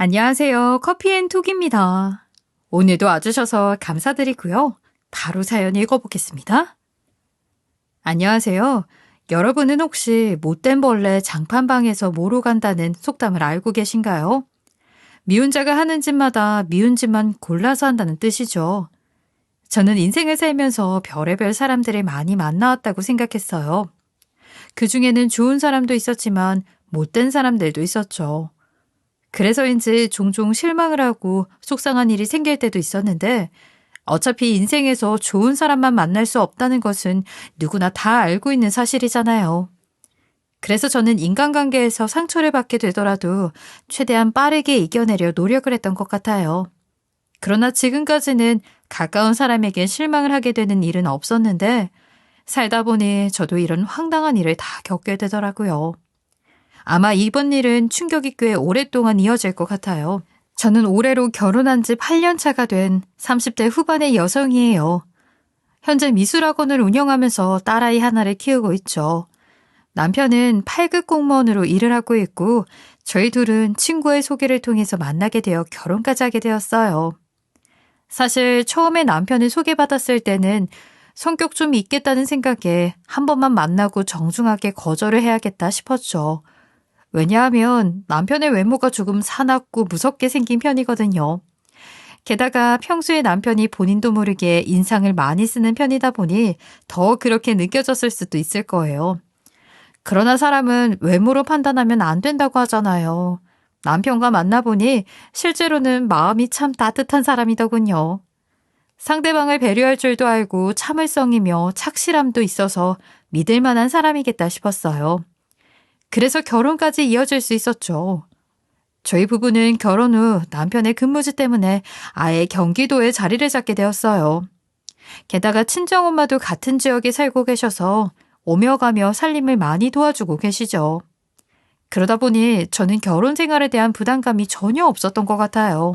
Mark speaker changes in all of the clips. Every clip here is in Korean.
Speaker 1: 안녕하세요. 커피앤톡입니다. 오늘도 와주셔서 감사드리고요. 바로 사연 읽어보겠습니다. 안녕하세요. 여러분은 혹시 못된 벌레 장판방에서 모로 간다는 속담을 알고 계신가요? 미운 자가 하는 짓마다 미운 짓만 골라서 한다는 뜻이죠. 저는 인생을 살면서 별의별 사람들을 많이 만나왔다고 생각했어요. 그중에는 좋은 사람도 있었지만 못된 사람들도 있었죠. 그래서인지 종종 실망을 하고 속상한 일이 생길 때도 있었는데 어차피 인생에서 좋은 사람만 만날 수 없다는 것은 누구나 다 알고 있는 사실이잖아요. 그래서 저는 인간관계에서 상처를 받게 되더라도 최대한 빠르게 이겨내려 노력을 했던 것 같아요. 그러나 지금까지는 가까운 사람에게 실망을 하게 되는 일은 없었는데 살다 보니 저도 이런 황당한 일을 다 겪게 되더라고요. 아마 이번 일은 충격이 꽤 오랫동안 이어질 것 같아요. 저는 올해로 결혼한 지 8년 차가 된 30대 후반의 여성이에요. 현재 미술학원을 운영하면서 딸아이 하나를 키우고 있죠. 남편은 8급 공무원으로 일을 하고 있고 저희 둘은 친구의 소개를 통해서 만나게 되어 결혼까지 하게 되었어요. 사실 처음에 남편을 소개받았을 때는 성격 좀 있겠다는 생각에 한 번만 만나고 정중하게 거절을 해야겠다 싶었죠. 왜냐하면 남편의 외모가 조금 사납고 무섭게 생긴 편이거든요. 게다가 평소에 남편이 본인도 모르게 인상을 많이 쓰는 편이다 보니 더 그렇게 느껴졌을 수도 있을 거예요. 그러나 사람은 외모로 판단하면 안 된다고 하잖아요. 남편과 만나보니 실제로는 마음이 참 따뜻한 사람이더군요. 상대방을 배려할 줄도 알고 참을성이며 착실함도 있어서 믿을 만한 사람이겠다 싶었어요. 그래서 결혼까지 이어질 수 있었죠. 저희 부부는 결혼 후 남편의 근무지 때문에 아예 경기도에 자리를 잡게 되었어요. 게다가 친정엄마도 같은 지역에 살고 계셔서 오며 가며 살림을 많이 도와주고 계시죠. 그러다 보니 저는 결혼 생활에 대한 부담감이 전혀 없었던 것 같아요.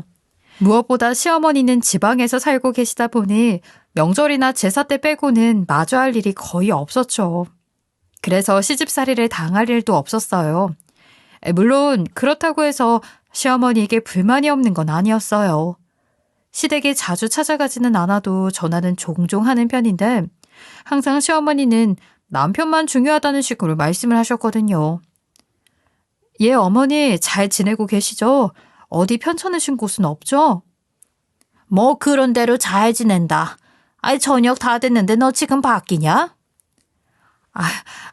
Speaker 1: 무엇보다 시어머니는 지방에서 살고 계시다 보니 명절이나 제사 때 빼고는 마주할 일이 거의 없었죠. 그래서 시집살이를 당할 일도 없었어요. 물론 그렇다고 해서 시어머니에게 불만이 없는 건 아니었어요. 시댁에 자주 찾아가지는 않아도 전화는 종종 하는 편인데 항상 시어머니는 남편만 중요하다는 식으로 말씀을 하셨거든요. 예, 어머니 잘 지내고 계시죠? 어디 편찮으신 곳은 없죠? 뭐 그런 대로 잘 지낸다. 아이 저녁 다 됐는데 너 지금 바뀌냐?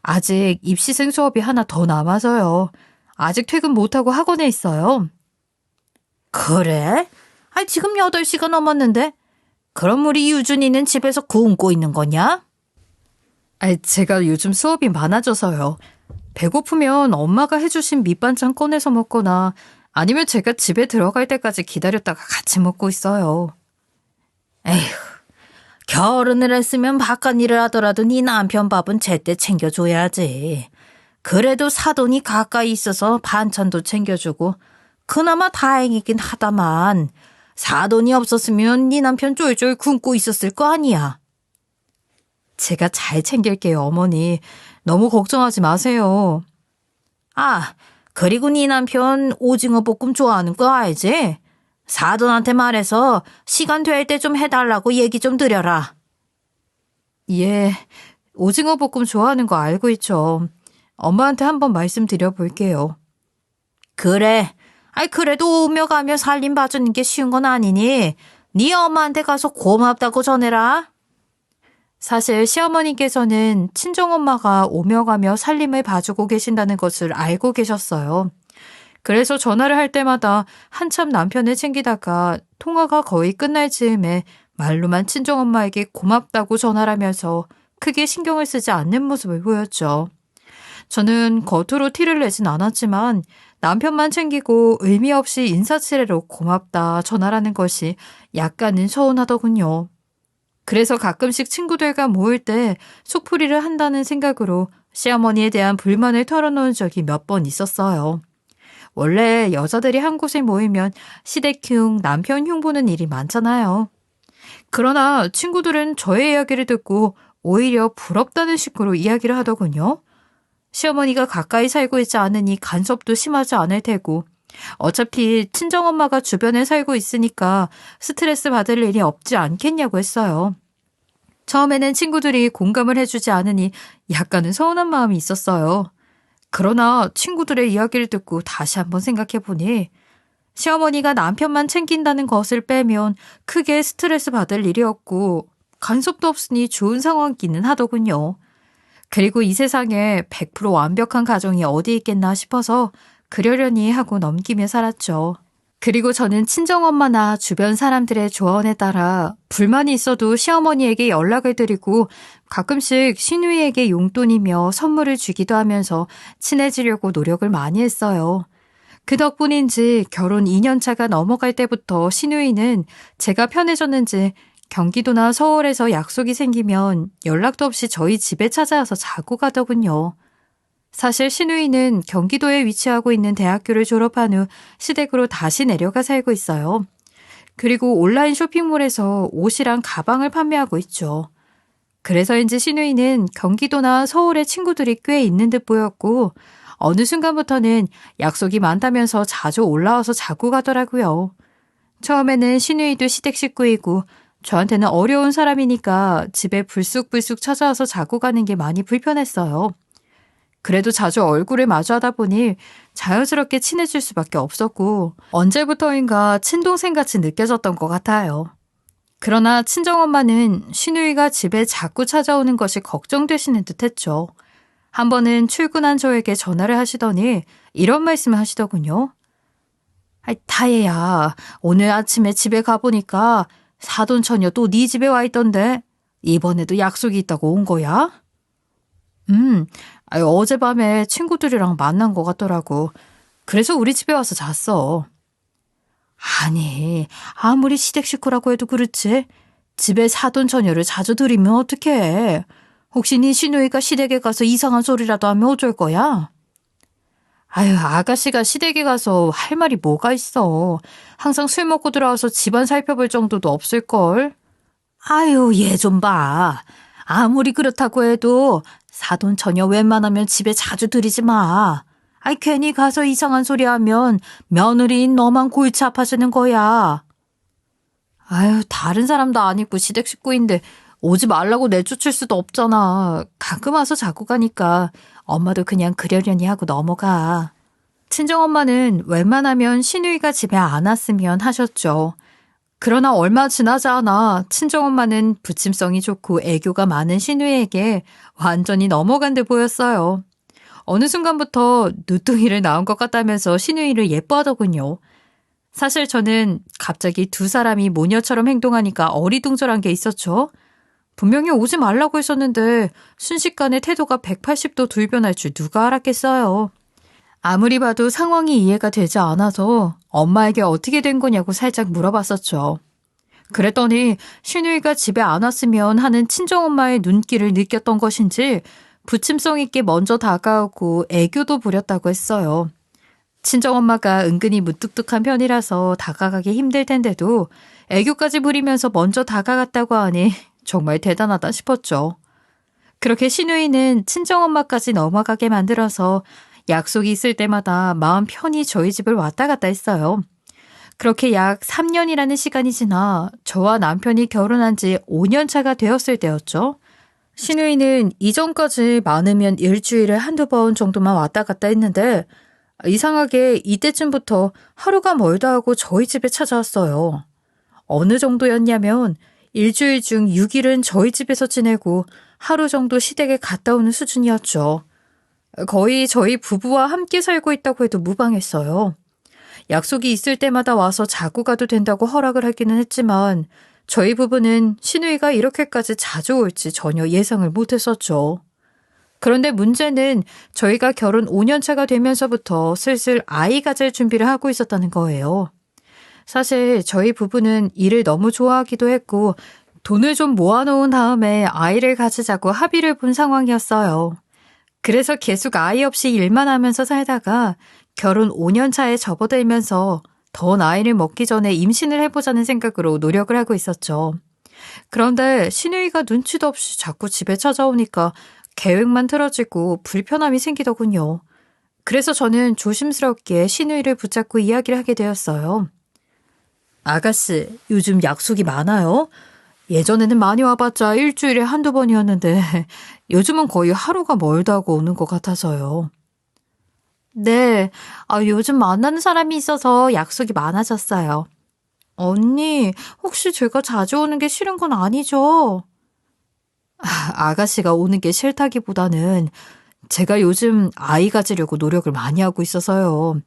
Speaker 1: 아직 입시생 수업이 하나 더 남아서요. 아직 퇴근 못하고 학원에 있어요. 그래? 지금 8시가 넘었는데? 그럼 우리 유준이는 집에서 굶고 있는 거냐? 제가 요즘 수업이 많아져서요. 배고프면 엄마가 해주신 밑반찬 꺼내서 먹거나 아니면 제가 집에 들어갈 때까지 기다렸다가 같이 먹고 있어요. 에휴. 결혼을 했으면 바깥 일을 하더라도 네 남편 밥은 제때 챙겨줘야지. 그래도 사돈이 가까이 있어서 반찬도 챙겨주고 그나마 다행이긴 하다만 사돈이 없었으면 네 남편 쫄쫄 굶고 있었을 거 아니야. 제가 잘 챙길게요, 어머니. 너무 걱정하지 마세요. 그리고 네 남편 오징어 볶음 좋아하는 거 알지? 사돈한테 말해서 시간 될 때 좀 해달라고 얘기 좀 드려라. 예, 오징어 볶음 좋아하는 거 알고 있죠. 엄마한테 한번 말씀드려볼게요. 그래. 그래도 오며 가며 살림 봐주는 게 쉬운 건 아니니 네 엄마한테 가서 고맙다고 전해라. 사실 시어머니께서는 친정엄마가 오며 가며 살림을 봐주고 계신다는 것을 알고 계셨어요. 그래서 전화를 할 때마다 한참 남편을 챙기다가 통화가 거의 끝날 즈음에 말로만 친정엄마에게 고맙다고 전화를 하면서 크게 신경을 쓰지 않는 모습을 보였죠. 저는 겉으로 티를 내진 않았지만 남편만 챙기고 의미 없이 인사치레로 고맙다 전화라는 것이 약간은 서운하더군요. 그래서 가끔씩 친구들과 모일 때 속풀이를 한다는 생각으로 시어머니에 대한 불만을 털어놓은 적이 몇 번 있었어요. 원래 여자들이 한 곳에 모이면 시댁흉, 남편 흉보는 일이 많잖아요. 그러나 친구들은 저의 이야기를 듣고 오히려 부럽다는 식으로 이야기를 하더군요. 시어머니가 가까이 살고 있지 않으니 간섭도 심하지 않을 테고 어차피 친정엄마가 주변에 살고 있으니까 스트레스 받을 일이 없지 않겠냐고 했어요. 처음에는 친구들이 공감을 해주지 않으니 약간은 서운한 마음이 있었어요. 그러나 친구들의 이야기를 듣고 다시 한번 생각해보니 시어머니가 남편만 챙긴다는 것을 빼면 크게 스트레스 받을 일이었고 간섭도 없으니 좋은 상황이기는 하더군요. 그리고 이 세상에 100% 완벽한 가정이 어디 있겠나 싶어서 그러려니 하고 넘기며 살았죠. 그리고 저는 친정엄마나 주변 사람들의 조언에 따라 불만이 있어도 시어머니에게 연락을 드리고 가끔씩 시누이에게 용돈이며 선물을 주기도 하면서 친해지려고 노력을 많이 했어요. 그 덕분인지 결혼 2년 차가 넘어갈 때부터 시누이는 제가 편해졌는지 경기도나 서울에서 약속이 생기면 연락도 없이 저희 집에 찾아와서 자고 가더군요. 사실 시누이는 경기도에 위치하고 있는 대학교를 졸업한 후 시댁으로 다시 내려가 살고 있어요. 그리고 온라인 쇼핑몰에서 옷이랑 가방을 판매하고 있죠. 그래서인지 시누이는 경기도나 서울에 친구들이 꽤 있는 듯 보였고 어느 순간부터는 약속이 많다면서 자주 올라와서 자고 가더라고요. 처음에는 시누이도 시댁 식구이고 저한테는 어려운 사람이니까 집에 불쑥불쑥 찾아와서 자고 가는 게 많이 불편했어요. 그래도 자주 얼굴을 마주하다 보니 자연스럽게 친해질 수밖에 없었고 언제부터인가 친동생같이 느껴졌던 것 같아요. 그러나 친정엄마는 시누이가 집에 자꾸 찾아오는 것이 걱정되시는 듯했죠. 한 번은 출근한 저에게 전화를 하시더니 이런 말씀을 하시더군요. 타예야, 오늘 아침에 집에 가보니까 사돈처녀 또 네 집에 와 있던데 이번에도 약속이 있다고 온 거야? 어젯밤에 친구들이랑 만난 것 같더라고. 그래서 우리 집에 와서 잤어. 아니, 아무리 시댁 식구라고 해도 그렇지. 집에 사돈처녀를 자주 들이면 어떡해. 혹시 네 시누이가 시댁에 가서 이상한 소리라도 하면 어쩔 거야? 아가씨가 시댁에 가서 할 말이 뭐가 있어. 항상 술 먹고 들어와서 집안 살펴볼 정도도 없을걸. 얘 좀 봐. 아무리 그렇다고 해도 사돈처녀 웬만하면 집에 자주 들이지 마. 괜히 가서 이상한 소리 하면 며느리인 너만 골치 아파지는 거야. 다른 사람도 아니고 시댁 식구인데 오지 말라고 내쫓을 수도 없잖아. 가끔 와서 자고 가니까 엄마도 그냥 그러려니 하고 넘어가. 친정엄마는 웬만하면 시누이가 집에 안 왔으면 하셨죠. 그러나 얼마 지나지 않아 친정엄마는 부침성이 좋고 애교가 많은 시누이에게 완전히 넘어간 듯 보였어요. 어느 순간부터 누뚱이를 낳은 것 같다면서 시누이를 예뻐하더군요. 사실 저는 갑자기 두 사람이 모녀처럼 행동하니까 어리둥절한 게 있었죠. 분명히 오지 말라고 했었는데 순식간에 태도가 180도 돌변할 줄 누가 알았겠어요. 아무리 봐도 상황이 이해가 되지 않아서 엄마에게 어떻게 된 거냐고 살짝 물어봤었죠. 그랬더니 시누이가 집에 안 왔으면 하는 친정엄마의 눈길을 느꼈던 것인지 부침성 있게 먼저 다가오고 애교도 부렸다고 했어요. 친정엄마가 은근히 무뚝뚝한 편이라서 다가가기 힘들 텐데도 애교까지 부리면서 먼저 다가갔다고 하니 정말 대단하다 싶었죠. 그렇게 시누이는 친정엄마까지 넘어가게 만들어서 약속이 있을 때마다 마음 편히 저희 집을 왔다 갔다 했어요. 그렇게 약 3년이라는 시간이 지나 저와 남편이 결혼한 지 5년 차가 되었을 때였죠. 시누이는 이전까지 많으면 일주일에 한두 번 정도만 왔다 갔다 했는데 이상하게 이때쯤부터 하루가 멀다 하고 저희 집에 찾아왔어요. 어느 정도였냐면 일주일 중 6일은 저희 집에서 지내고 하루 정도 시댁에 갔다 오는 수준이었죠. 거의 저희 부부와 함께 살고 있다고 해도 무방했어요. 약속이 있을 때마다 와서 자고 가도 된다고 허락을 하기는 했지만 저희 부부는 시누이가 이렇게까지 자주 올지 전혀 예상을 못했었죠. 그런데 문제는 저희가 결혼 5년 차가 되면서부터 슬슬 아이 가질 준비를 하고 있었다는 거예요. 사실 저희 부부는 일을 너무 좋아하기도 했고 돈을 좀 모아놓은 다음에 아이를 가지자고 합의를 본 상황이었어요. 그래서 계속 아이 없이 일만 하면서 살다가 결혼 5년 차에 접어들면서 더 나이를 먹기 전에 임신을 해보자는 생각으로 노력을 하고 있었죠. 그런데 시누이가 눈치도 없이 자꾸 집에 찾아오니까 계획만 틀어지고 불편함이 생기더군요. 그래서 저는 조심스럽게 신우이를 붙잡고 이야기를 하게 되었어요. 아가씨, 요즘 약속이 많아요? 예전에는 많이 와봤자 일주일에 한두 번이었는데 요즘은 거의 하루가 멀다고 오는 것 같아서요. 네, 요즘 만나는 사람이 있어서 약속이 많아졌어요. 언니, 혹시 제가 자주 오는 게 싫은 건 아니죠? 아가씨가 오는 게 싫다기보다는 제가 요즘 아이 가지려고 노력을 많이 하고 있어서요.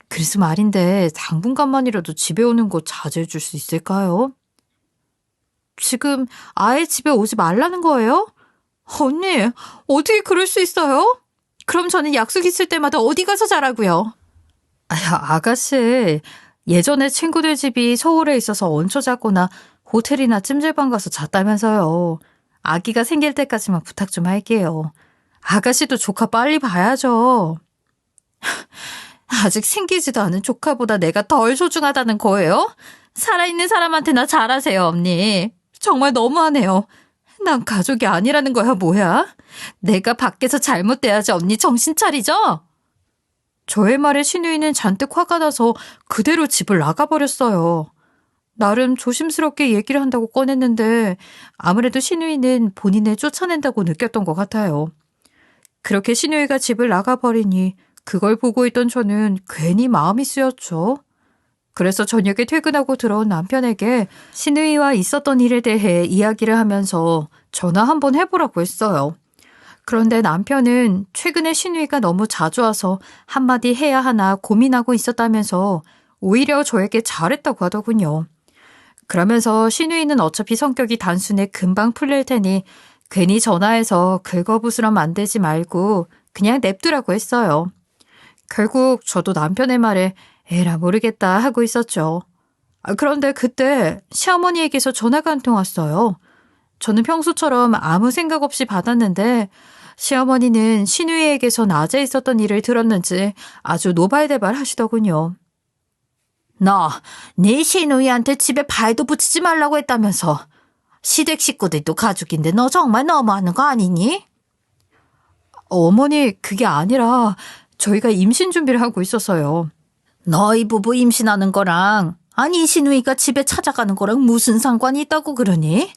Speaker 1: 그래서 말인데 당분간만이라도 집에 오는 거 자제해 줄 수 있을까요? 지금 아예 집에 오지 말라는 거예요? 언니, 어떻게 그럴 수 있어요? 그럼 저는 약속 있을 때마다 어디 가서 자라고요? 아가씨, 예전에 친구들 집이 서울에 있어서 얹혀 자거나 호텔이나 찜질방 가서 잤다면서요. 아기가 생길 때까지만 부탁 좀 할게요. 아가씨도 조카 빨리 봐야죠. 아직 생기지도 않은 조카보다 내가 덜 소중하다는 거예요? 살아있는 사람한테나 잘하세요, 언니. 정말 너무하네요. 난 가족이 아니라는 거야, 뭐야? 내가 밖에서 잘못돼야지 언니 정신 차리죠? 저의 말에 신우이는 잔뜩 화가 나서 그대로 집을 나가버렸어요. 나름 조심스럽게 얘기를 한다고 꺼냈는데 아무래도 신우이는 본인을 쫓아낸다고 느꼈던 것 같아요. 그렇게 신우이가 집을 나가버리니 그걸 보고 있던 저는 괜히 마음이 쓰였죠. 그래서 저녁에 퇴근하고 들어온 남편에게 신우이와 있었던 일에 대해 이야기를 하면서 전화 한번 해보라고 했어요. 그런데 남편은 최근에 신우이가 너무 자주 와서 한마디 해야 하나 고민하고 있었다면서 오히려 저에게 잘했다고 하더군요. 그러면서 신우이는 어차피 성격이 단순해 금방 풀릴 테니 괜히 전화해서 긁어부스럼 만들지 말고 그냥 냅두라고 했어요. 결국 저도 남편의 말에 에라 모르겠다 하고 있었죠. 그런데 그때 시어머니에게서 전화가 한 통 왔어요. 저는 평소처럼 아무 생각 없이 받았는데 시어머니는 신우이에게서 낮에 있었던 일을 들었는지 아주 노발대발 하시더군요. 너, 네 신우이한테 집에 발도 붙이지 말라고 했다면서. 시댁 식구들도 가족인데 너 정말 너무하는 거 아니니? 어머니, 그게 아니라 저희가 임신 준비를 하고 있어서요. 너희 부부 임신하는 거랑 아니 신우이가 집에 찾아가는 거랑 무슨 상관이 있다고 그러니?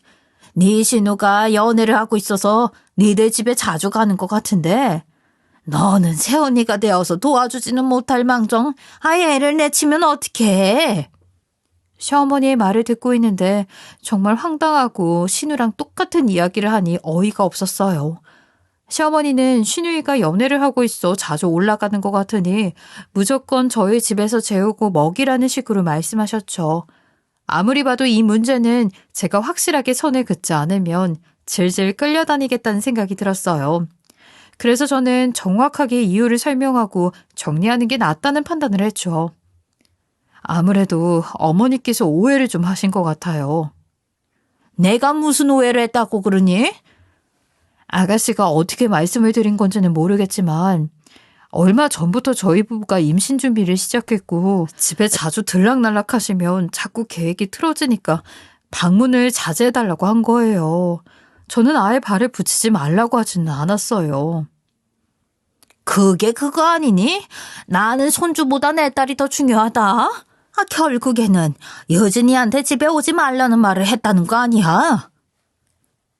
Speaker 1: 네 신우가 연애를 하고 있어서 니네 집에 자주 가는 것 같은데 너는 새언니가 되어서 도와주지는 못할 망정 아예 애를 내치면 어떡해? 시어머니의 말을 듣고 있는데 정말 황당하고 신우랑 똑같은 이야기를 하니 어이가 없었어요. 시어머니는 신우이가 연애를 하고 있어 자주 올라가는 것 같으니 무조건 저희 집에서 재우고 먹이라는 식으로 말씀하셨죠. 아무리 봐도 이 문제는 제가 확실하게 선을 긋지 않으면 질질 끌려다니겠다는 생각이 들었어요. 그래서 저는 정확하게 이유를 설명하고 정리하는 게 낫다는 판단을 했죠. 아무래도 어머니께서 오해를 좀 하신 것 같아요. 내가 무슨 오해를 했다고 그러니? 아가씨가 어떻게 말씀을 드린 건지는 모르겠지만 얼마 전부터 저희 부부가 임신 준비를 시작했고 집에 자주 들락날락 하시면 자꾸 계획이 틀어지니까 방문을 자제해달라고 한 거예요. 저는 아예 발을 붙이지 말라고 하지는 않았어요. 그게 그거 아니니? 나는 손주보다 내 딸이 더 중요하다. 결국에는 여진이한테 집에 오지 말라는 말을 했다는 거 아니야?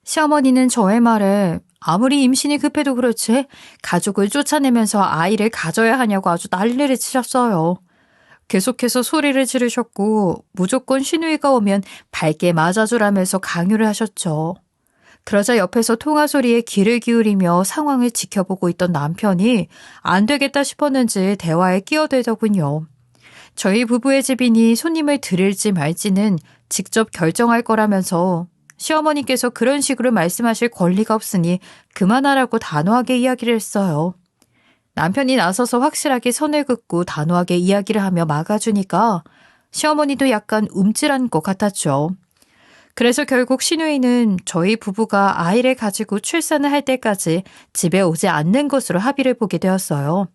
Speaker 1: 시어머니는 저의 말에 아무리 임신이 급해도 그렇지 가족을 쫓아내면서 아이를 가져야 하냐고 아주 난리를 치셨어요. 계속해서 소리를 지르셨고 무조건 신우이가 오면 밝게 맞아주라면서 강요를 하셨죠. 그러자 옆에서 통화 소리에 귀를 기울이며 상황을 지켜보고 있던 남편이 안 되겠다 싶었는지 대화에 끼어들더군요. 저희 부부의 집이니 손님을 드릴지 말지는 직접 결정할 거라면서 시어머니께서 그런 식으로 말씀하실 권리가 없으니 그만하라고 단호하게 이야기를 했어요. 남편이 나서서 확실하게 선을 긋고 단호하게 이야기를 하며 막아주니까 시어머니도 약간 움찔한 것 같았죠. 그래서 결국 신우이는 저희 부부가 아이를 가지고 출산을 할 때까지 집에 오지 않는 것으로 합의를 보게 되었어요.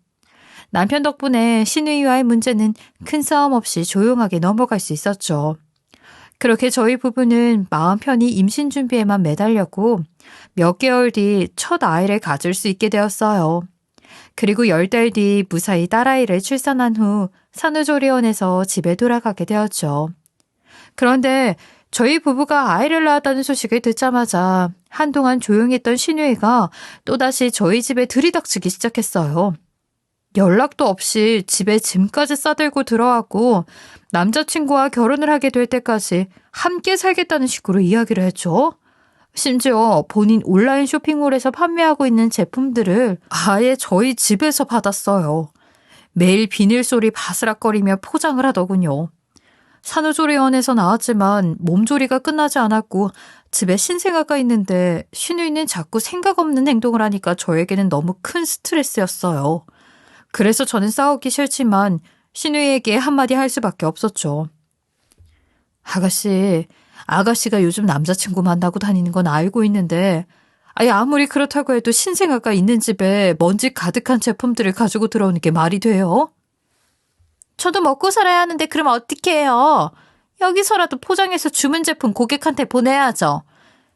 Speaker 1: 남편 덕분에 신우이와의 문제는 큰 싸움 없이 조용하게 넘어갈 수 있었죠. 그렇게 저희 부부는 마음 편히 임신 준비에만 매달렸고 몇 개월 뒤 첫 아이를 가질 수 있게 되었어요. 그리고 10달 뒤 무사히 딸아이를 출산한 후 산후조리원에서 집에 돌아가게 되었죠. 그런데 저희 부부가 아이를 낳았다는 소식을 듣자마자 한동안 조용했던 신우이가 또다시 저희 집에 들이닥치기 시작했어요. 연락도 없이 집에 짐까지 싸들고 들어왔고 남자친구와 결혼을 하게 될 때까지 함께 살겠다는 식으로 이야기를 했죠. 심지어 본인 온라인 쇼핑몰에서 판매하고 있는 제품들을 아예 저희 집에서 받았어요. 매일 비닐 소리 바스락거리며 포장을 하더군요. 산후조리원에서 나왔지만 몸조리가 끝나지 않았고 집에 신생아가 있는데 신우이는 자꾸 생각 없는 행동을 하니까 저에게는 너무 큰 스트레스였어요. 그래서 저는 싸우기 싫지만 신우이에게 한마디 할 수밖에 없었죠. 아가씨가 요즘 남자친구 만나고 다니는 건 알고 있는데 아무리 그렇다고 해도 신생아가 있는 집에 먼지 가득한 제품들을 가지고 들어오는 게 말이 돼요? 저도 먹고 살아야 하는데 그럼 어떻게 해요? 여기서라도 포장해서 주문 제품 고객한테 보내야죠.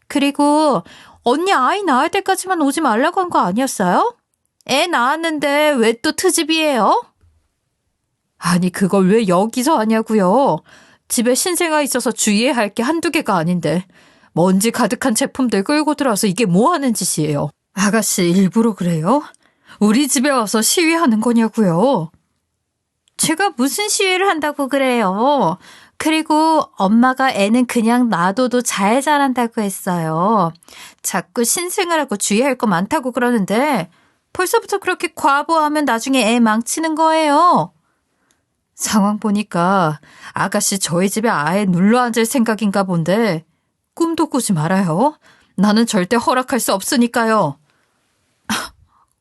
Speaker 1: 그리고 언니 아이 낳을 때까지만 오지 말라고 한 거 아니었어요? 애 낳았는데 왜 또 트집이에요? 아니 그걸 왜 여기서 하냐고요. 집에 신생아 있어서 주의해야 할 게 한두 개가 아닌데 먼지 가득한 제품들 끌고 들어와서 이게 뭐 하는 짓이에요? 아가씨 일부러 그래요? 우리 집에 와서 시위하는 거냐고요? 제가 무슨 시위를 한다고 그래요? 그리고 엄마가 애는 그냥 놔둬도 잘 자란다고 했어요. 자꾸 신생아라고 주의할 거 많다고 그러는데 벌써부터 그렇게 과보하면 나중에 애 망치는 거예요. 상황 보니까 아가씨 저희 집에 아예 눌러앉을 생각인가 본데 꿈도 꾸지 말아요. 나는 절대 허락할 수 없으니까요.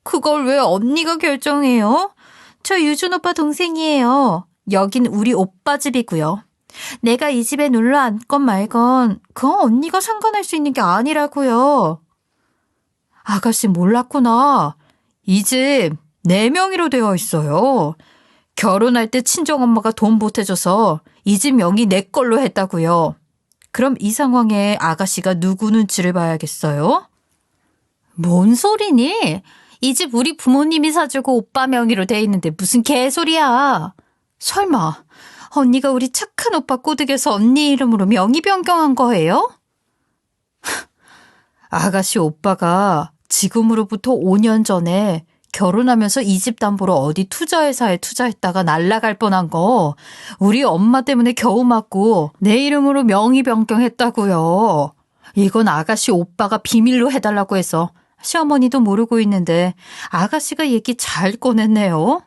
Speaker 1: 그걸 왜 언니가 결정해요? 저 유준 오빠 동생이에요. 여긴 우리 오빠 집이고요. 내가 이 집에 눌러 앉건 말건 그건 언니가 상관할 수 있는 게 아니라고요. 아가씨 몰랐구나. 이 집 4명의로 되어 있어요. 결혼할 때 친정엄마가 돈 보태줘서 이 집 명의 내 걸로 했다고요. 그럼 이 상황에 아가씨가 누구 눈치를 봐야겠어요? 뭔 소리니? 이 집 우리 부모님이 사주고 오빠 명의로 돼 있는데 무슨 개소리야. 설마 언니가 우리 착한 오빠 꼬드겨서 언니 이름으로 명의 변경한 거예요? 아가씨 오빠가 지금으로부터 5년 전에 결혼하면서 이 집 담보로 어디 투자회사에 투자했다가 날라갈 뻔한 거 우리 엄마 때문에 겨우 맞고 내 이름으로 명의 변경했다고요. 이건 아가씨 오빠가 비밀로 해달라고 해서 시어머니도 모르고 있는데 아가씨가 얘기 잘 꺼냈네요.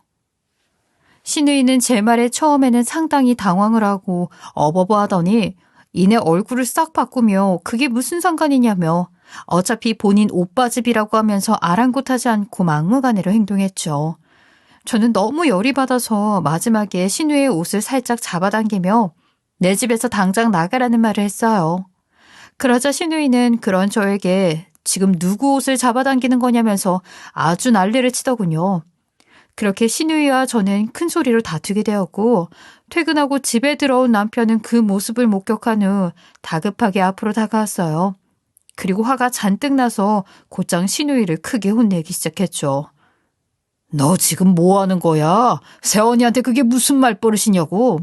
Speaker 1: 신우이는 제 말에 처음에는 상당히 당황을 하고 어버버 하더니 이내 얼굴을 싹 바꾸며 그게 무슨 상관이냐며 어차피 본인 오빠 집이라고 하면서 아랑곳하지 않고 막무가내로 행동했죠. 저는 너무 열이 받아서 마지막에 신우의 옷을 살짝 잡아당기며 내 집에서 당장 나가라는 말을 했어요. 그러자 신우이는 그런 저에게 지금 누구 옷을 잡아당기는 거냐면서 아주 난리를 치더군요. 그렇게 신우이와 저는 큰 소리로 다투게 되었고 퇴근하고 집에 들어온 남편은 그 모습을 목격한 후 다급하게 앞으로 다가왔어요. 그리고 화가 잔뜩 나서 곧장 신우이를 크게 혼내기 시작했죠. 너 지금 뭐 하는 거야? 세원이한테 그게 무슨 말버릇이냐고.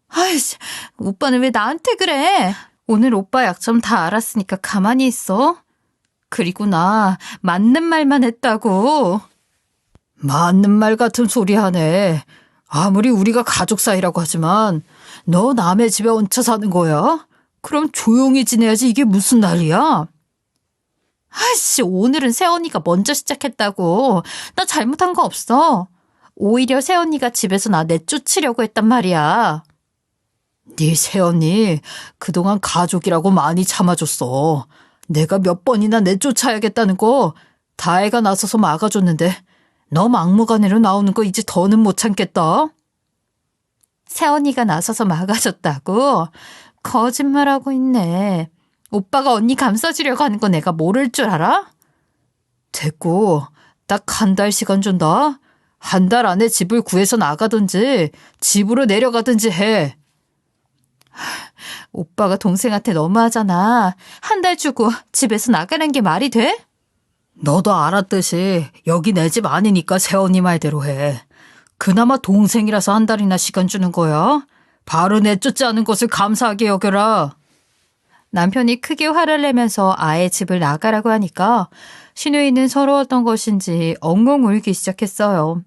Speaker 1: 아이씨, 오빠는 왜 나한테 그래? 오늘 오빠 약점 다 알았으니까 가만히 있어. 그리고 나 맞는 말만 했다고. 맞는 말 같은 소리 하네. 아무리 우리가 가족 사이라고 하지만 너 남의 집에 얹혀 사는 거야? 그럼 조용히 지내야지 이게 무슨 난리야? 아이씨, 오늘은 새언니가 먼저 시작했다고. 나 잘못한 거 없어. 오히려 새언니가 집에서 나 내쫓으려고 했단 말이야. 네 새언니 그동안 가족이라고 많이 참아줬어. 내가 몇 번이나 내쫓아야겠다는 거 다 애가 나서서 막아줬는데 너 막무가내로 나오는 거 이제 더는 못 참겠다. 새언니가 나서서 막아줬다고? 거짓말하고 있네. 오빠가 언니 감싸주려고 하는 거 내가 모를 줄 알아? 됐고, 딱 1달 시간 준다. 1달 안에 집을 구해서 나가든지 집으로 내려가든지 해. 오빠가 동생한테 너무하잖아. 1달 주고 집에서 나가는 게 말이 돼? 너도 알았듯이 여기 내 집 아니니까 새언니 말대로 해. 그나마 동생이라서 한 달이나 시간 주는 거야? 바로 내쫓지 않은 것을 감사하게 여겨라. 남편이 크게 화를 내면서 아예 집을 나가라고 하니까 시누이는 서러웠던 것인지 엉엉 울기 시작했어요.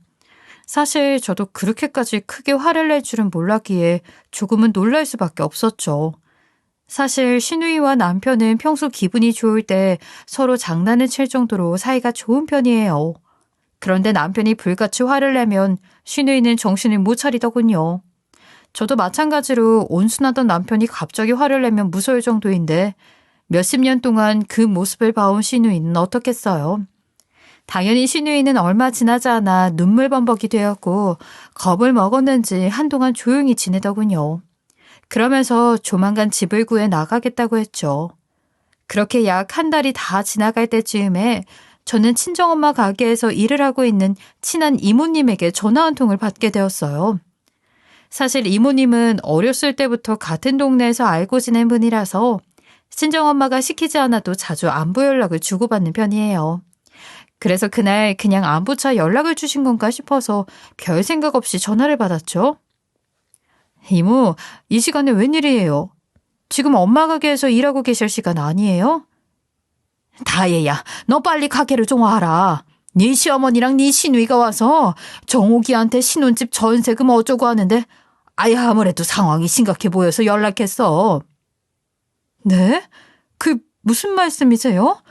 Speaker 1: 사실 저도 그렇게까지 크게 화를 낼 줄은 몰랐기에 조금은 놀랄 수밖에 없었죠. 사실 시누이와 남편은 평소 기분이 좋을 때 서로 장난을 칠 정도로 사이가 좋은 편이에요. 그런데 남편이 불같이 화를 내면 시누이는 정신을 못 차리더군요. 저도 마찬가지로 온순하던 남편이 갑자기 화를 내면 무서울 정도인데 몇십 년 동안 그 모습을 봐온 시누이는 어떻겠어요. 당연히 시누이는 얼마 지나지 않아 눈물범벅이 되었고 겁을 먹었는지 한동안 조용히 지내더군요. 그러면서 조만간 집을 구해 나가겠다고 했죠. 그렇게 약 한 달이 다 지나갈 때쯤에 저는 친정엄마 가게에서 일을 하고 있는 친한 이모님에게 전화 한 통을 받게 되었어요. 사실 이모님은 어렸을 때부터 같은 동네에서 알고 지낸 분이라서 친정엄마가 시키지 않아도 자주 안부 연락을 주고받는 편이에요. 그래서 그날 그냥 안부차 연락을 주신 건가 싶어서 별 생각 없이 전화를 받았죠. 이모, 이 시간에 웬일이에요? 지금 엄마 가게에서 일하고 계실 시간 아니에요? 다혜야, 너 빨리 가게를 좀 와라. 네 시어머니랑 네 시누이가 와서 정옥이한테 신혼집 전세금 어쩌고 하는데 아무래도 상황이 심각해 보여서 연락했어. 네? 그 무슨 말씀이세요?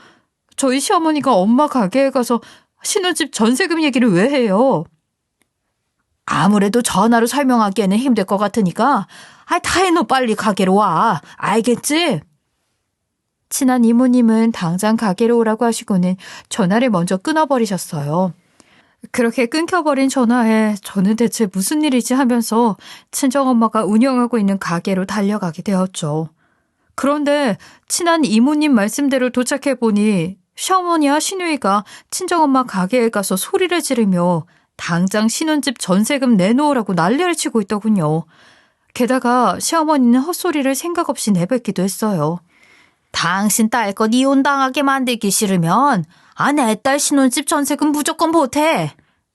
Speaker 1: 저희 시어머니가 엄마 가게에 가서 신혼집 전세금 얘기를 왜 해요? 아무래도 전화로 설명하기에는 힘들 것 같으니까 다혜 너 빨리 가게로 와. 알겠지? 친한 이모님은 당장 가게로 오라고 하시고는 전화를 먼저 끊어버리셨어요. 그렇게 끊겨버린 전화에 저는 대체 무슨 일이지 하면서 친정엄마가 운영하고 있는 가게로 달려가게 되었죠. 그런데 친한 이모님 말씀대로 도착해보니 시어머니와 시누이가 친정엄마 가게에 가서 소리를 지르며 당장 신혼집 전세금 내놓으라고 난리를 치고 있더군요. 게다가 시어머니는 헛소리를 생각 없이 내뱉기도 했어요. 당신 딸 것 이혼당하게 만들기 싫으면 내 딸 신혼집 전세금 무조건 보태.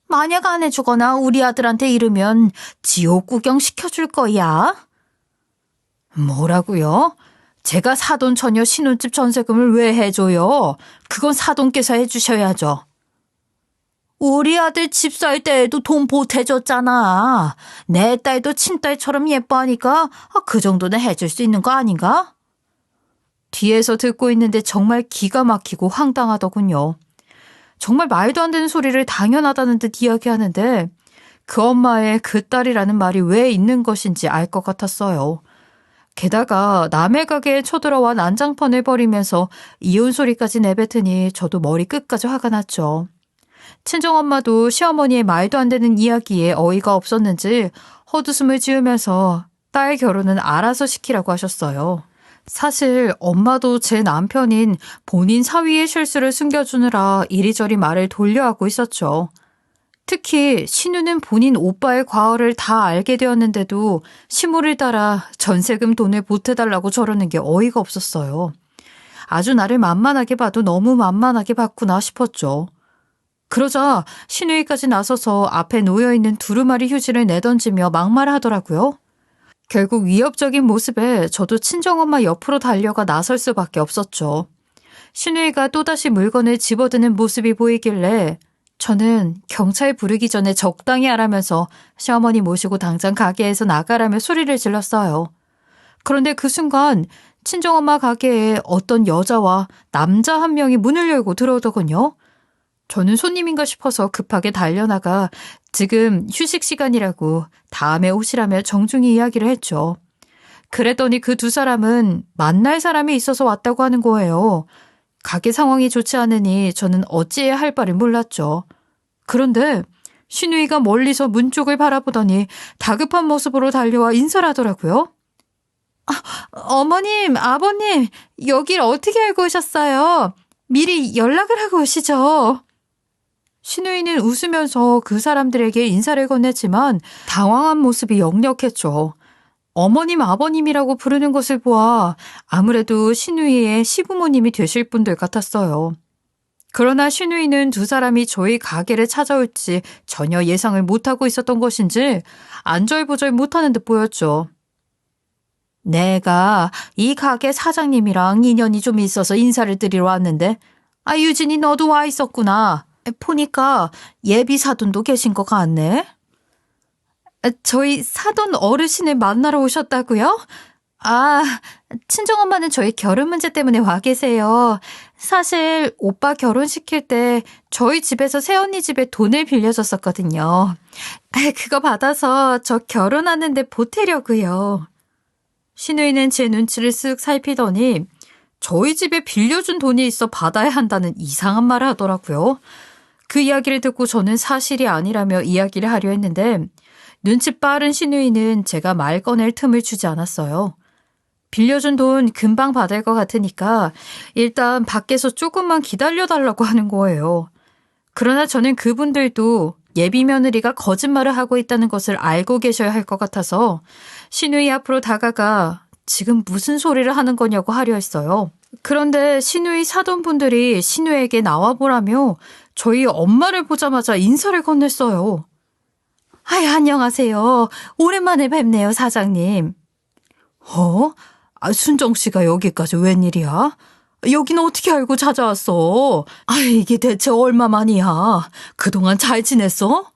Speaker 1: 만약 안 해주거나 우리 아들한테 이르면 지옥 구경 시켜줄 거야. 뭐라고요? 제가 사돈 처녀 신혼집 전세금을 왜 해줘요? 그건 사돈께서 해주셔야죠. 우리 아들 집 살 때에도 돈 보태줬잖아. 내 딸도 친딸처럼 예뻐하니까 그 정도는 해줄 수 있는 거 아닌가? 뒤에서 듣고 있는데 정말 기가 막히고 황당하더군요. 정말 말도 안 되는 소리를 당연하다는 듯 이야기하는데 그 엄마의 그 딸이라는 말이 왜 있는 것인지 알 것 같았어요. 게다가 남의 가게에 쳐들어와 난장판을 벌이면서 이혼 소리까지 내뱉으니 저도 머리 끝까지 화가 났죠. 친정엄마도 시어머니의 말도 안 되는 이야기에 어이가 없었는지 헛웃음을 지으면서 딸 결혼은 알아서 시키라고 하셨어요. 사실 엄마도 제 남편인 본인 사위의 실수를 숨겨주느라 이리저리 말을 돌려하고 있었죠. 특히 신우는 본인 오빠의 과거를 다 알게 되었는데도 시무를 따라 전세금 돈을 보태달라고 저러는 게 어이가 없었어요. 아주 나를 만만하게 봐도 너무 만만하게 봤구나 싶었죠. 그러자 시누이까지 나서서 앞에 놓여있는 두루마리 휴지를 내던지며 막말하더라고요. 결국 위협적인 모습에 저도 친정엄마 옆으로 달려가 나설 수밖에 없었죠. 시누이가 또다시 물건을 집어드는 모습이 보이길래 저는 경찰 부르기 전에 적당히 하라면서 시어머니 모시고 당장 가게에서 나가라며 소리를 질렀어요. 그런데 그 순간 친정엄마 가게에 어떤 여자와 남자 한 명이 문을 열고 들어오더군요. 저는 손님인가 싶어서 급하게 달려나가 지금 휴식 시간이라고 다음에 오시라며 정중히 이야기를 했죠. 그랬더니 그 두 사람은 만날 사람이 있어서 왔다고 하는 거예요. 가게 상황이 좋지 않으니 저는 어찌해야 할 바를 몰랐죠. 그런데 시누이가 멀리서 문 쪽을 바라보더니 다급한 모습으로 달려와 인사를 하더라고요. 어머님, 아버님, 여길 어떻게 알고 오셨어요? 미리 연락을 하고 오시죠. 시누이는 웃으면서 그 사람들에게 인사를 건넸지만 당황한 모습이 역력했죠. 어머님, 아버님이라고 부르는 것을 보아 아무래도 시누이의 시부모님이 되실 분들 같았어요. 그러나 신우이는 두 사람이 저희 가게를 찾아올지 전혀 예상을 못하고 있었던 것인지 안절부절 못하는 듯 보였죠. 내가 이 가게 사장님이랑 인연이 좀 있어서 인사를 드리러 왔는데, 유진이 너도 와 있었구나. 보니까 예비 사돈도 계신 것 같네. 저희 사돈 어르신을 만나러 오셨다고요? 친정엄마는 저희 결혼 문제 때문에 와 계세요. 사실 오빠 결혼시킬 때 저희 집에서 새언니 집에 돈을 빌려줬었거든요. 그거 받아서 저 결혼하는데 보태려고요. 신우이는 제 눈치를 쓱 살피더니 저희 집에 빌려준 돈이 있어 받아야 한다는 이상한 말을 하더라고요. 그 이야기를 듣고 저는 사실이 아니라며 이야기를 하려 했는데 눈치 빠른 신우이는 제가 말 꺼낼 틈을 주지 않았어요. 빌려준 돈 금방 받을 것 같으니까 일단 밖에서 조금만 기다려달라고 하는 거예요. 그러나 저는 그분들도 예비 며느리가 거짓말을 하고 있다는 것을 알고 계셔야 할 것 같아서 신우이 앞으로 다가가 지금 무슨 소리를 하는 거냐고 하려 했어요. 그런데 신우이 사돈분들이 신우에게 나와보라며 저희 엄마를 보자마자 인사를 건넸어요. 안녕하세요. 오랜만에 뵙네요, 사장님. 순정 씨가 여기까지 웬일이야? 여기는 어떻게 알고 찾아왔어? 이게 대체 얼마만이야? 그동안 잘 지냈어?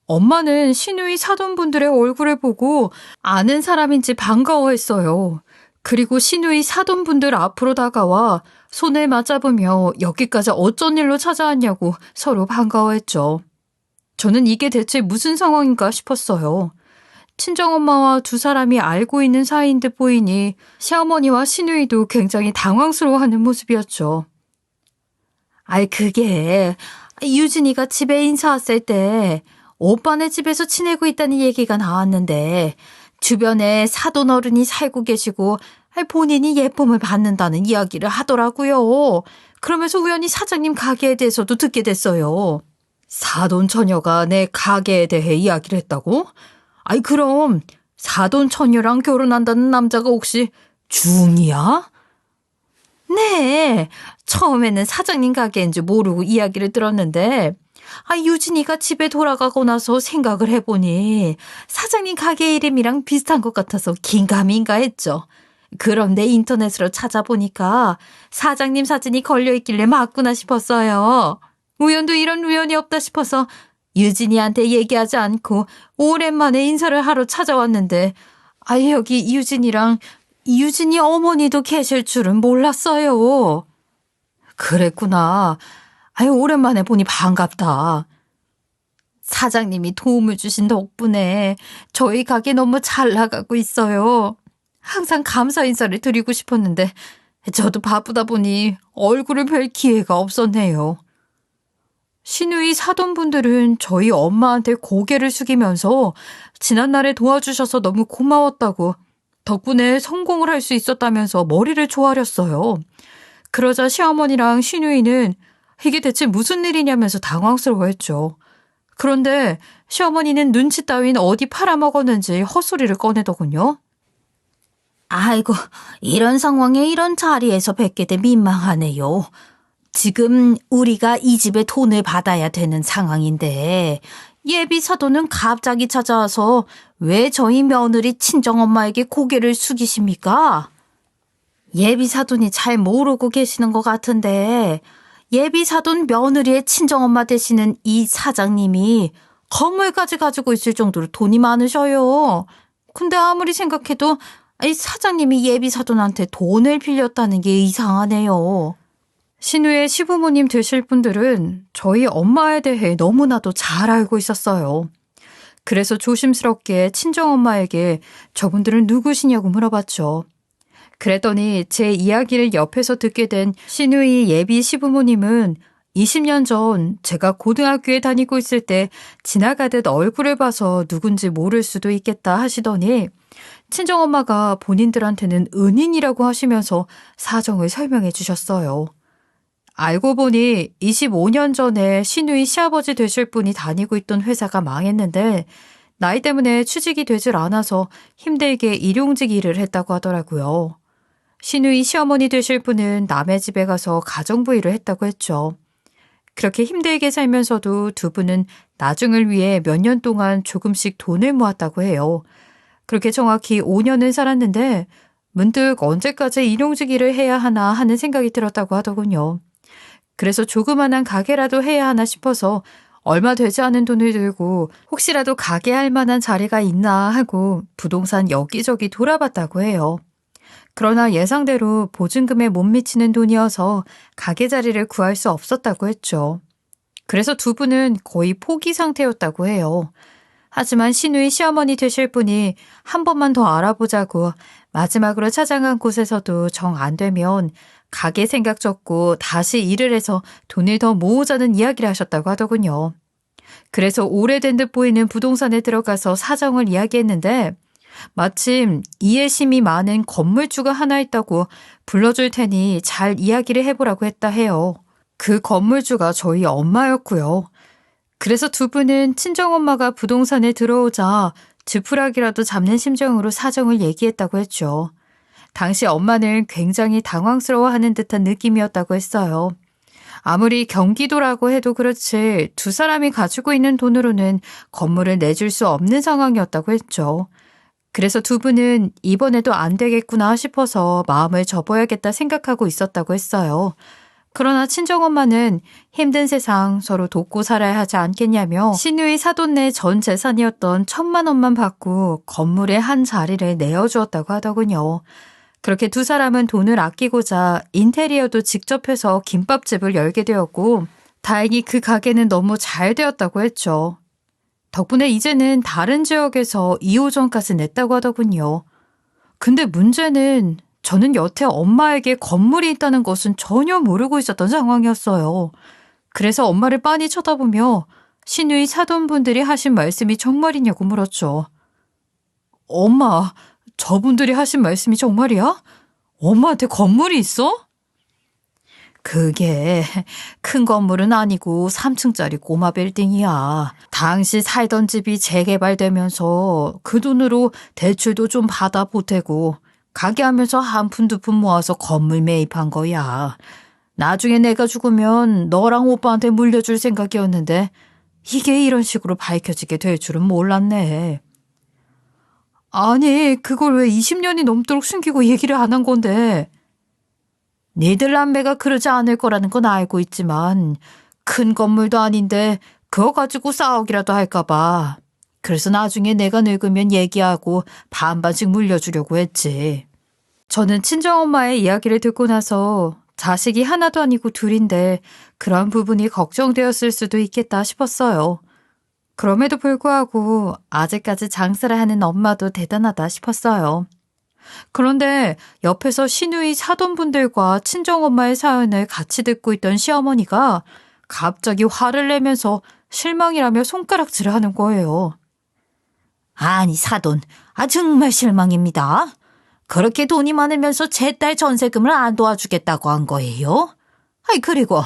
Speaker 1: 엄마는 신우이 사돈분들의 얼굴을 보고 아는 사람인지 반가워했어요. 그리고 신우이 사돈분들 앞으로 다가와 손을 맞잡으며 여기까지 어쩐 일로 찾아왔냐고 서로 반가워했죠. 저는 이게 대체 무슨 상황인가 싶었어요. 친정엄마와 두 사람이 알고 있는 사이인 듯 보이니 시어머니와 신우이도 굉장히 당황스러워하는 모습이었죠. 그게 유진이가 집에 인사 왔을 때 오빠네 집에서 지내고 있다는 얘기가 나왔는데 주변에 사돈 어른이 살고 계시고 본인이 예쁨을 받는다는 이야기를 하더라고요. 그러면서 우연히 사장님 가게에 대해서도 듣게 됐어요. 사돈 처녀가 내 가게에 대해 이야기를 했다고? 그럼 사돈 처녀랑 결혼한다는 남자가 혹시 중이야? 네, 처음에는 사장님 가게인 줄 모르고 이야기를 들었는데 유진이가 집에 돌아가고 나서 생각을 해보니 사장님 가게 이름이랑 비슷한 것 같아서 긴가민가 했죠. 그런데 인터넷으로 찾아보니까 사장님 사진이 걸려있길래 맞구나 싶었어요. 우연도 이런 우연이 없다 싶어서 유진이한테 얘기하지 않고 오랜만에 인사를 하러 찾아왔는데 여기 유진이랑 유진이 어머니도 계실 줄은 몰랐어요. 그랬구나. 오랜만에 보니 반갑다. 사장님이 도움을 주신 덕분에 저희 가게 너무 잘 나가고 있어요. 항상 감사 인사를 드리고 싶었는데 저도 바쁘다 보니 얼굴을 뵐 기회가 없었네요. 신우이 사돈분들은 저희 엄마한테 고개를 숙이면서 지난날에 도와주셔서 너무 고마웠다고 덕분에 성공을 할 수 있었다면서 머리를 조아렸어요. 그러자 시어머니랑 신우이는 이게 대체 무슨 일이냐면서 당황스러워했죠. 그런데 시어머니는 눈치 따윈 어디 팔아먹었는지 헛소리를 꺼내더군요. 이런 상황에 이런 자리에서 뵙게 돼 민망하네요. 지금 우리가 이 집에 돈을 받아야 되는 상황인데 예비 사돈은 갑자기 찾아와서 왜 저희 며느리 친정엄마에게 고개를 숙이십니까? 예비 사돈이 잘 모르고 계시는 것 같은데 예비 사돈 며느리의 친정엄마 되시는 이 사장님이 건물까지 가지고 있을 정도로 돈이 많으셔요. 근데 아무리 생각해도 이 사장님이 예비 사돈한테 돈을 빌렸다는 게 이상하네요. 신우의 시부모님 되실 분들은 저희 엄마에 대해 너무나도 잘 알고 있었어요. 그래서 조심스럽게 친정엄마에게 저분들은 누구시냐고 물어봤죠. 그랬더니 제 이야기를 옆에서 듣게 된 신우이 예비 시부모님은 20년 전 제가 고등학교에 다니고 있을 때 지나가듯 얼굴을 봐서 누군지 모를 수도 있겠다 하시더니 친정엄마가 본인들한테는 은인이라고 하시면서 사정을 설명해 주셨어요. 알고 보니 25년 전에 신우이 시아버지 되실 분이 다니고 있던 회사가 망했는데 나이 때문에 취직이 되질 않아서 힘들게 일용직 일을 했다고 하더라고요. 신우이 시어머니 되실 분은 남의 집에 가서 가정부 일을 했다고 했죠. 그렇게 힘들게 살면서도 두 분은 나중을 위해 몇 년 동안 조금씩 돈을 모았다고 해요. 그렇게 정확히 5년을 살았는데 문득 언제까지 일용직일을 해야 하나 하는 생각이 들었다고 하더군요. 그래서 조그만한 가게라도 해야 하나 싶어서 얼마 되지 않은 돈을 들고 혹시라도 가게 할 만한 자리가 있나 하고 부동산 여기저기 돌아봤다고 해요. 그러나 예상대로 보증금에 못 미치는 돈이어서 가게 자리를 구할 수 없었다고 했죠. 그래서 두 분은 거의 포기 상태였다고 해요. 하지만 신우이 시어머니 되실 분이 한 번만 더 알아보자고 마지막으로 찾아간 곳에서도 정 안 되면 가게 생각 접고 다시 일을 해서 돈을 더 모으자는 이야기를 하셨다고 하더군요. 그래서 오래된 듯 보이는 부동산에 들어가서 사정을 이야기했는데 마침 이해심이 많은 건물주가 하나 있다고 불러줄 테니 잘 이야기를 해보라고 했다 해요. 그 건물주가 저희 엄마였고요. 그래서 두 분은 친정엄마가 부동산에 들어오자 지푸라기라도 잡는 심정으로 사정을 얘기했다고 했죠. 당시 엄마는 굉장히 당황스러워하는 듯한 느낌이었다고 했어요. 아무리 경기도라고 해도 그렇지 두 사람이 가지고 있는 돈으로는 건물을 내줄 수 없는 상황이었다고 했죠. 그래서 두 분은 이번에도 안 되겠구나 싶어서 마음을 접어야겠다 생각하고 있었다고 했어요. 그러나 친정엄마는 힘든 세상 서로 돕고 살아야 하지 않겠냐며 신우이 사돈 내 전 재산이었던 1,000만 원만 받고 건물의 한 자리를 내어주었다고 하더군요. 그렇게 두 사람은 돈을 아끼고자 인테리어도 직접 해서 김밥집을 열게 되었고 다행히 그 가게는 너무 잘 되었다고 했죠. 덕분에 이제는 다른 지역에서 2호점까지 냈다고 하더군요. 근데 문제는 저는 여태 엄마에게 건물이 있다는 것은 전혀 모르고 있었던 상황이었어요. 그래서 엄마를 빤히 쳐다보며 신우이 사돈분들이 하신 말씀이 정말이냐고 물었죠. 엄마, 저분들이 하신 말씀이 정말이야? 엄마한테 건물이 있어? 그게 큰 건물은 아니고 3층짜리 꼬마 빌딩이야. 당시 살던 집이 재개발되면서 그 돈으로 대출도 좀 받아 보태고 가게 하면서 한 푼 두 푼 모아서 건물 매입한 거야. 나중에 내가 죽으면 너랑 오빠한테 물려줄 생각이었는데 이게 이런 식으로 밝혀지게 될 줄은 몰랐네. 아니, 그걸 왜 20년이 넘도록 숨기고 얘기를 안 한 건데. 니들 남매가 그러지 않을 거라는 건 알고 있지만 큰 건물도 아닌데 그거 가지고 싸우기라도 할까 봐. 그래서 나중에 내가 늙으면 얘기하고 반반씩 물려주려고 했지. 저는 친정엄마의 이야기를 듣고 나서 자식이 하나도 아니고 둘인데 그런 부분이 걱정되었을 수도 있겠다 싶었어요. 그럼에도 불구하고 아직까지 장사를 하는 엄마도 대단하다 싶었어요. 그런데 옆에서 시누이 사돈분들과 친정엄마의 사연을 같이 듣고 있던 시어머니가 갑자기 화를 내면서 실망이라며 손가락질을 하는 거예요. 아니 사돈, 정말 실망입니다. 그렇게 돈이 많으면서 제 딸 전세금을 안 도와주겠다고 한 거예요? 그리고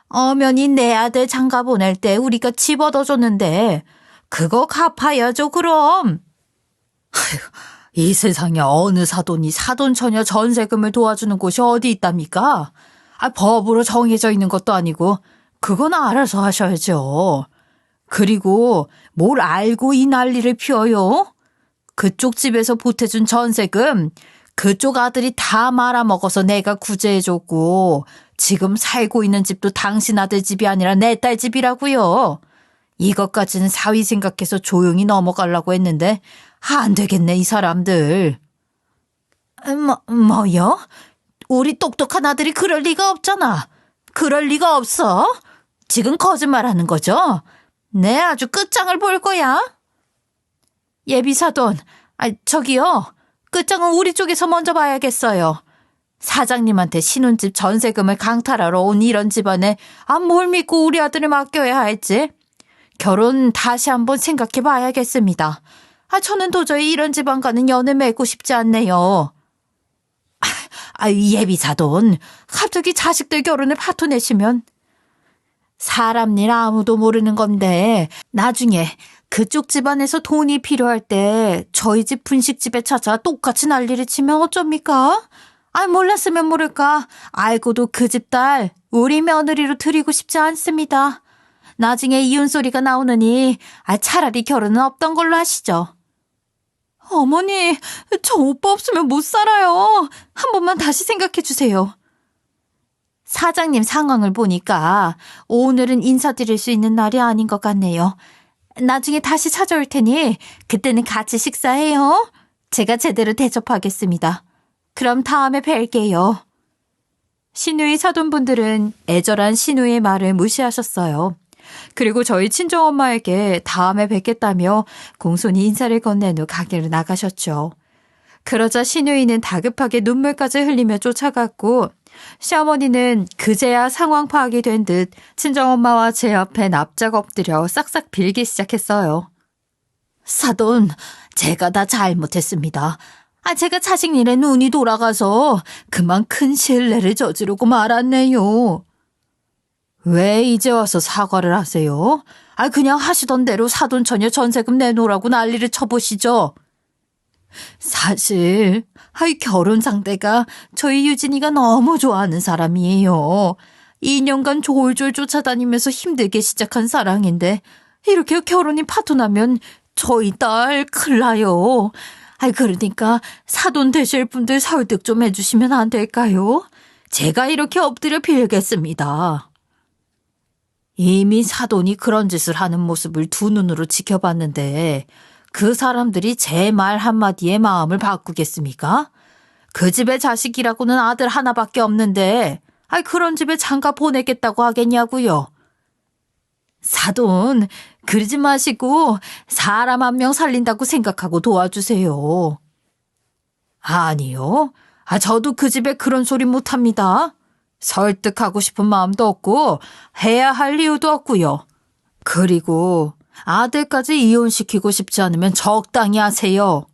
Speaker 1: 어머니 내 아들 장가 보낼 때 우리가 집 얻어줬는데 그거 갚아야죠 그럼. 이 세상에 어느 사돈이 사돈 처녀 전세금을 도와주는 곳이 어디 있답니까? 법으로 정해져 있는 것도 아니고 그건 알아서 하셔야죠. 그리고 뭘 알고 이 난리를 피워요? 그쪽 집에서 보태준 전세금 그쪽 아들이 다 말아먹어서 내가 구제해줬고 지금 살고 있는 집도 당신 아들 집이 아니라 내 딸 집이라고요. 이것까지는 사위 생각해서 조용히 넘어가려고 했는데 안 되겠네 이 사람들. 뭐요? 우리 똑똑한 아들이 그럴 리가 없잖아. 그럴 리가 없어. 지금 거짓말하는 거죠? 네, 아주 끝장을 볼 거야. 예비사돈, 저기요. 끝장은 우리 쪽에서 먼저 봐야겠어요. 사장님한테 신혼집 전세금을 강탈하러 온 이런 집안에 뭘 믿고 우리 아들을 맡겨야 할지. 결혼 다시 한번 생각해 봐야겠습니다. 저는 도저히 이런 집안과는 연을 맺고 싶지 않네요. 예비사돈, 갑자기 자식들 결혼을 파토내시면. 사람 일 아무도 모르는 건데 나중에 그쪽 집안에서 돈이 필요할 때 저희 집 분식집에 찾아 똑같이 난리를 치면 어쩝니까? 몰랐으면 모를까. 알고도 그 집 딸 우리 며느리로 들이고 싶지 않습니다. 나중에 이혼 소리가 나오느니 차라리 결혼은 없던 걸로 하시죠. 어머니, 저 오빠 없으면 못 살아요. 한 번만 다시 생각해 주세요. 사장님 상황을 보니까 오늘은 인사드릴 수 있는 날이 아닌 것 같네요. 나중에 다시 찾아올 테니 그때는 같이 식사해요. 제가 제대로 대접하겠습니다. 그럼 다음에 뵐게요. 신우이 사돈분들은 애절한 신우이의 말을 무시하셨어요. 그리고 저희 친정엄마에게 다음에 뵙겠다며 공손히 인사를 건넨 후 가게로 나가셨죠. 그러자 신우이는 다급하게 눈물까지 흘리며 쫓아갔고 시어머니는 그제야 상황 파악이 된 듯 친정엄마와 제 옆에 납작 엎드려 싹싹 빌기 시작했어요. 사돈, 제가 다 잘못했습니다. 제가 자식 일에 눈이 돌아가서 그만 큰 실례를 저지르고 말았네요. 왜 이제 와서 사과를 하세요? 그냥 하시던 대로 사돈 처녀 전세금 내놓으라고 난리를 쳐보시죠. 사실 결혼 상대가 저희 유진이가 너무 좋아하는 사람이에요. 2년간 졸졸 쫓아다니면서 힘들게 시작한 사랑인데 이렇게 결혼이 파토나면 저희 딸 큰일 나요. 그러니까 사돈 되실 분들 설득 좀 해주시면 안 될까요? 제가 이렇게 엎드려 빌겠습니다. 이미 사돈이 그런 짓을 하는 모습을 두 눈으로 지켜봤는데 그 사람들이 제 말 한마디에 마음을 바꾸겠습니까? 그 집의 자식이라고는 아들 하나밖에 없는데 그런 집에 장가 보내겠다고 하겠냐고요. 사돈, 그러지 마시고 사람 한 명 살린다고 생각하고 도와주세요. 아니요. 저도 그 집에 그런 소리 못합니다. 설득하고 싶은 마음도 없고 해야 할 이유도 없고요. 그리고 아들까지 이혼시키고 싶지 않으면 적당히 하세요.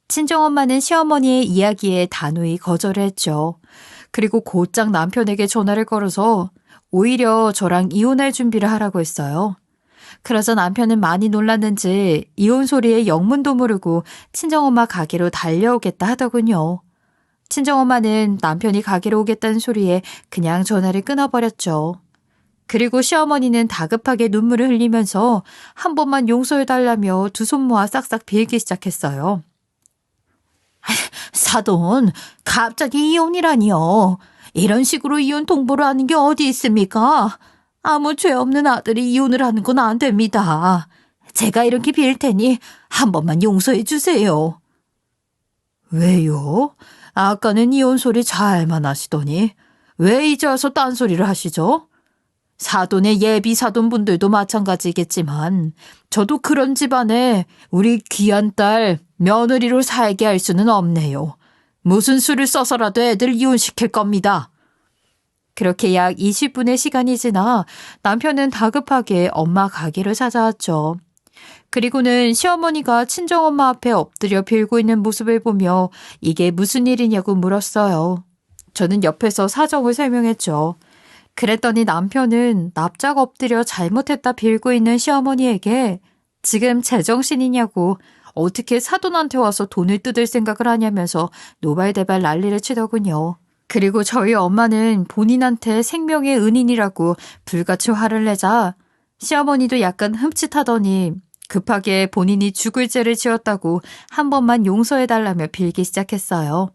Speaker 1: 친정엄마는 시어머니의 이야기에 단호히 거절을 했죠. 그리고 곧장 남편에게 전화를 걸어서 오히려 저랑 이혼할 준비를 하라고 했어요. 그러자 남편은 많이 놀랐는지 이혼 소리에 영문도 모르고 친정엄마 가게로 달려오겠다 하더군요. 친정엄마는 남편이 가게로 오겠다는 소리에 그냥 전화를 끊어버렸죠. 그리고 시어머니는 다급하게 눈물을 흘리면서 한 번만 용서해달라며 두 손 모아 싹싹 빌기 시작했어요. 사돈, 갑자기 이혼이라니요. 이런 식으로 이혼 통보를 하는 게 어디 있습니까? 아무 죄 없는 아들이 이혼을 하는 건 안 됩니다. 제가 이렇게 빌 테니 한 번만 용서해 주세요. 왜요? 아까는 이혼 소리 잘만 하시더니 왜 이제 와서 딴소리를 하시죠? 사돈의 예비 사돈분들도 마찬가지겠지만 저도 그런 집안에 우리 귀한 딸 며느리로 살게 할 수는 없네요. 무슨 수를 써서라도 애들 이혼시킬 겁니다. 그렇게 약 20분의 시간이 지나 남편은 다급하게 엄마 가게를 찾아왔죠. 그리고는 시어머니가 친정엄마 앞에 엎드려 빌고 있는 모습을 보며 이게 무슨 일이냐고 물었어요. 저는 옆에서 사정을 설명했죠. 그랬더니 남편은 납작 엎드려 잘못했다 빌고 있는 시어머니에게 지금 제정신이냐고 어떻게 사돈한테 와서 돈을 뜯을 생각을 하냐면서 노발대발 난리를 치더군요. 그리고 저희 엄마는 본인한테 생명의 은인이라고 불같이 화를 내자 시어머니도 약간 흠칫하더니 급하게 본인이 죽을 죄를 지었다고 한 번만 용서해달라며 빌기 시작했어요.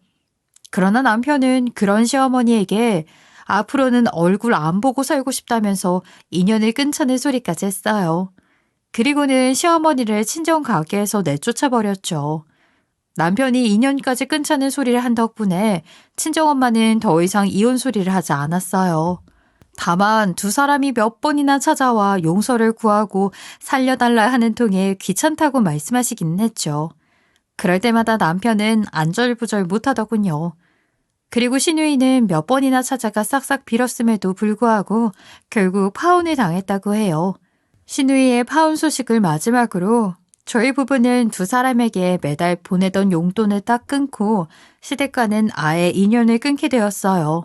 Speaker 1: 그러나 남편은 그런 시어머니에게 앞으로는 얼굴 안 보고 살고 싶다면서 인연을 끊자는 소리까지 했어요. 그리고는 시어머니를 친정 가게에서 내쫓아버렸죠. 남편이 인연까지 끊자는 소리를 한 덕분에 친정엄마는 더 이상 이혼 소리를 하지 않았어요. 다만 두 사람이 몇 번이나 찾아와 용서를 구하고 살려달라 하는 통에 귀찮다고 말씀하시기는 했죠. 그럴 때마다 남편은 안절부절 못하더군요. 그리고 신우이는 몇 번이나 찾아가 싹싹 빌었음에도 불구하고 결국 파혼을 당했다고 해요. 신우이의 파혼 소식을 마지막으로 저희 부부는 두 사람에게 매달 보내던 용돈을 딱 끊고 시댁과는 아예 인연을 끊게 되었어요.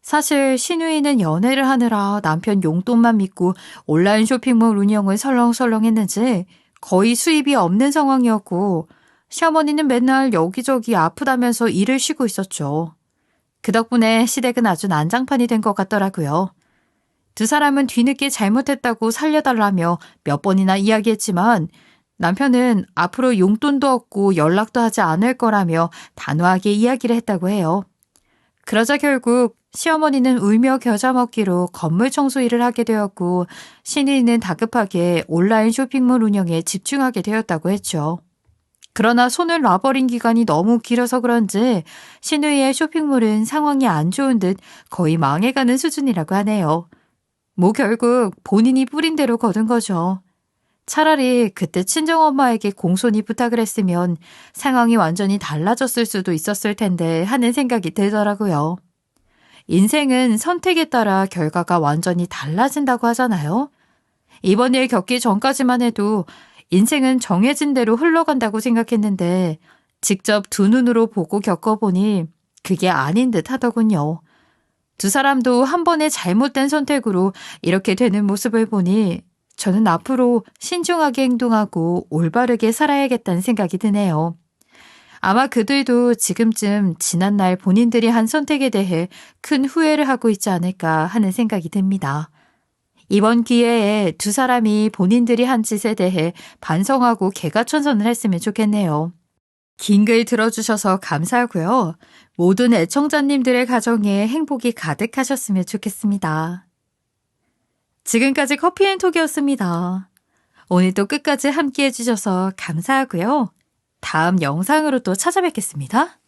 Speaker 1: 사실 신우이는 연애를 하느라 남편 용돈만 믿고 온라인 쇼핑몰 운영을 설렁설렁 했는지 거의 수입이 없는 상황이었고 시어머니는 맨날 여기저기 아프다면서 일을 쉬고 있었죠. 그 덕분에 시댁은 아주 난장판이 된 것 같더라고요. 두 사람은 뒤늦게 잘못했다고 살려달라며 몇 번이나 이야기했지만 남편은 앞으로 용돈도 없고 연락도 하지 않을 거라며 단호하게 이야기를 했다고 해요. 그러자 결국 시어머니는 울며 겨자 먹기로 건물 청소 일을 하게 되었고 시누이는 다급하게 온라인 쇼핑몰 운영에 집중하게 되었다고 했죠. 그러나 손을 놔버린 기간이 너무 길어서 그런지 시누이의 쇼핑몰은 상황이 안 좋은 듯 거의 망해가는 수준이라고 하네요. 뭐 결국 본인이 뿌린 대로 거둔 거죠. 차라리 그때 친정엄마에게 공손히 부탁을 했으면 상황이 완전히 달라졌을 수도 있었을 텐데 하는 생각이 들더라고요. 인생은 선택에 따라 결과가 완전히 달라진다고 하잖아요. 이번 일 겪기 전까지만 해도 인생은 정해진 대로 흘러간다고 생각했는데 직접 두 눈으로 보고 겪어보니 그게 아닌 듯 하더군요. 두 사람도 한 번의 잘못된 선택으로 이렇게 되는 모습을 보니 저는 앞으로 신중하게 행동하고 올바르게 살아야겠다는 생각이 드네요. 아마 그들도 지금쯤 지난날 본인들이 한 선택에 대해 큰 후회를 하고 있지 않을까 하는 생각이 듭니다. 이번 기회에 두 사람이 본인들이 한 짓에 대해 반성하고 개가천선을 했으면 좋겠네요. 긴 글 들어주셔서 감사하고요. 모든 애청자님들의 가정에 행복이 가득하셨으면 좋겠습니다. 지금까지 커피앤톡이었습니다. 오늘도 끝까지 함께 해주셔서 감사하고요. 다음 영상으로 또 찾아뵙겠습니다.